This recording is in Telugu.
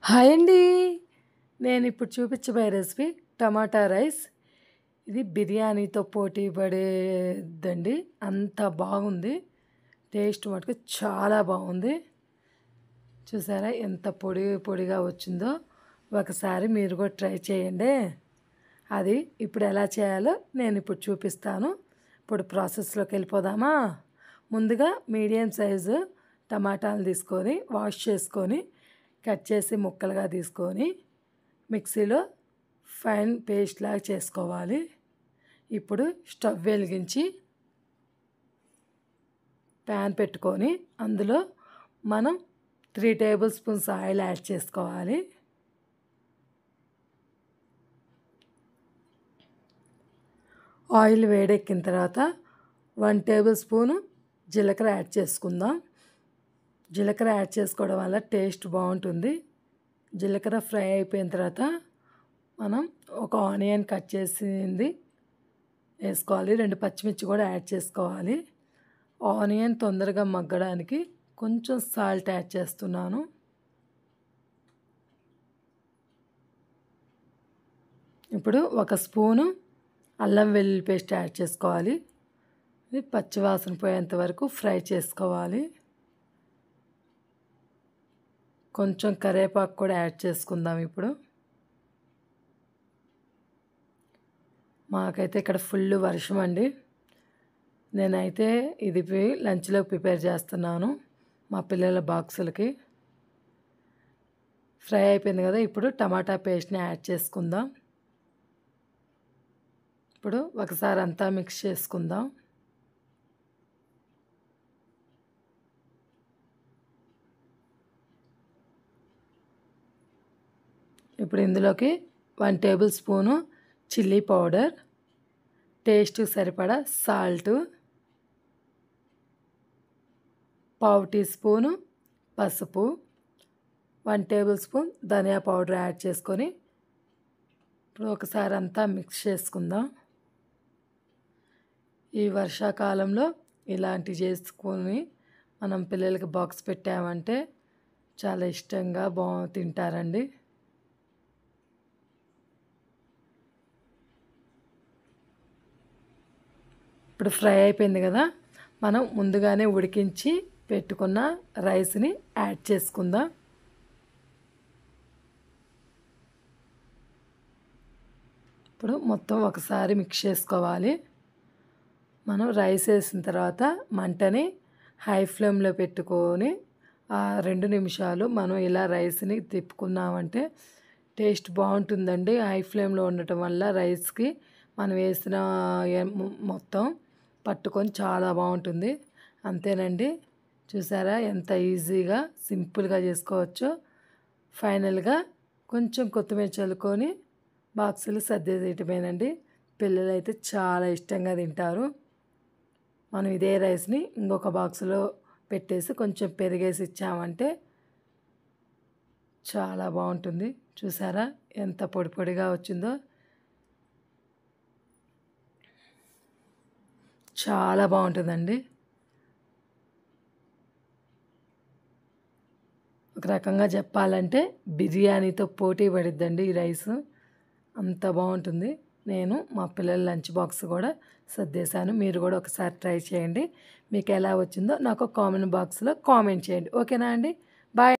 హాయ్ అండి. నేను ఇప్పుడు చూపించబోయే రెసిపీ టమాటా రైస్. ఇది బిర్యానీతో పోటీ పడేదండి. అంత బాగుంది. టేస్ట్ మటుకు చాలా బాగుంది. చూసారా ఎంత పొడి పొడిగా వచ్చిందో. ఒకసారి మీరు కూడా ట్రై చేయండి. అది ఇప్పుడు ఎలా చేయాలో నేను ఇప్పుడు చూపిస్తాను. ఇప్పుడు ప్రాసెస్లోకి వెళ్ళిపోదామా. ముందుగా మీడియం సైజు టమాటాలు తీసుకొని వాష్ చేసుకొని కట్ చేసి ముక్కలుగా తీసుకొని మిక్సీలో ఫైన్ పేస్ట్ లాగా చేసుకోవాలి. ఇప్పుడు స్టవ్ వెలిగించి ప్యాన్ పెట్టుకొని అందులో మనం 3 టేబుల్ స్పూన్స్ ఆయిల్ యాడ్ చేసుకోవాలి. ఆయిల్ వేడెక్కిన తర్వాత 1 టేబుల్ స్పూను జీలకర్ర యాడ్ చేసుకుందాం. జీలకర్ర యాడ్ చేసుకోవడం వల్ల టేస్ట్ బాగుంటుంది. జీలకర్ర ఫ్రై అయిపోయిన తర్వాత మనం ఒక ఆనియన్ కట్ చేసింది వేసుకోవాలి. 2 పచ్చిమిర్చి కూడా యాడ్ చేసుకోవాలి. ఆనియన్ తొందరగా మగ్గడానికి కొంచెం సాల్ట్ యాడ్ చేస్తున్నాను. ఇప్పుడు 1 స్పూను అల్లం వెల్లుల్లి పేస్ట్ యాడ్ చేసుకోవాలి. ఇది పచ్చివాసన పోయేంత వరకు ఫ్రై చేసుకోవాలి. కొంచెం కరివేపాకు కూడా యాడ్ చేసుకుందాం. ఇప్పుడు మాకైతే ఇక్కడ ఫుల్ వర్షం అండి. నేనైతే ఇది లంచ్లో ప్రిపేర్ చేస్తున్నాను మా పిల్లల బాక్సులకి. ఫ్రై అయిపోయింది కదా. ఇప్పుడు టమాటా పేస్ట్ని యాడ్ చేసుకుందాం. ఇప్పుడు ఒకసారి అంతా మిక్స్ చేసుకుందాం. ఇప్పుడు ఇందులోకి 1 టేబుల్ స్పూను చిల్లీ పౌడర్, టేస్ట్కి సరిపడా సాల్టు, 1/2 టీ స్పూను పసుపు, 1 టేబుల్ స్పూన్ ధనియా పౌడర్ యాడ్ చేసుకొని ఇప్పుడు ఒకసారి అంతా మిక్స్ చేసుకుందాం. ఈ వర్షాకాలంలో ఇలాంటివి చేసుకొని మనం పిల్లలకి బాక్స్ పెట్టామంటే చాలా ఇష్టంగా తింటారండి. ఇప్పుడు ఫ్రై అయిపోయింది కదా. మనం ముందుగానే ఉడికించి పెట్టుకున్న రైస్ని యాడ్ చేసుకుందాం. ఇప్పుడు మొత్తం ఒకసారి మిక్స్ చేసుకోవాలి. మనం రైస్ వేసిన తర్వాత మంటని హై ఫ్లేమ్లో పెట్టుకొని 2 నిమిషాలు మనం ఇలా రైస్ని తిప్పుకున్నామంటే టేస్ట్ బాగుంటుందండి. హై ఫ్లేమ్లో ఉండటం వల్ల రైస్కి మనం వేసిన మొత్తం పట్టుకొని చాలా బాగుంటుంది. అంతేనండి. చూసారా ఎంత ఈజీగా సింపుల్గా చేసుకోవచ్చో. ఫైనల్గా కొంచెం కొత్తిమీర చల్లుకొని బాక్సులు సర్దేయటమేనండి. పిల్లలు అయితే చాలా ఇష్టంగా తింటారు. మనం ఇదే రైస్ని ఇంకొక బాక్సులో పెట్టేసి కొంచెం పెరిగేసి ఇచ్చామంటే చాలా బాగుంటుంది. చూసారా ఎంత పొడి పొడిగా వచ్చిందో. చాలా బాగుంటుందండి. ఒక రకంగా చెప్పాలంటే బిర్యానీతో పోటీ పడిద్దండి ఈ రైస్. అంత బాగుంటుంది. నేను మా పిల్లల లంచ్ బాక్స్ కూడా సర్దేశాను. మీరు కూడా ఒకసారి ట్రై చేయండి. మీకు ఎలా వచ్చిందో నాకు కామెంట్ బాక్స్లో కామెంట్ చేయండి. ఓకేనా అండి. బాయ్.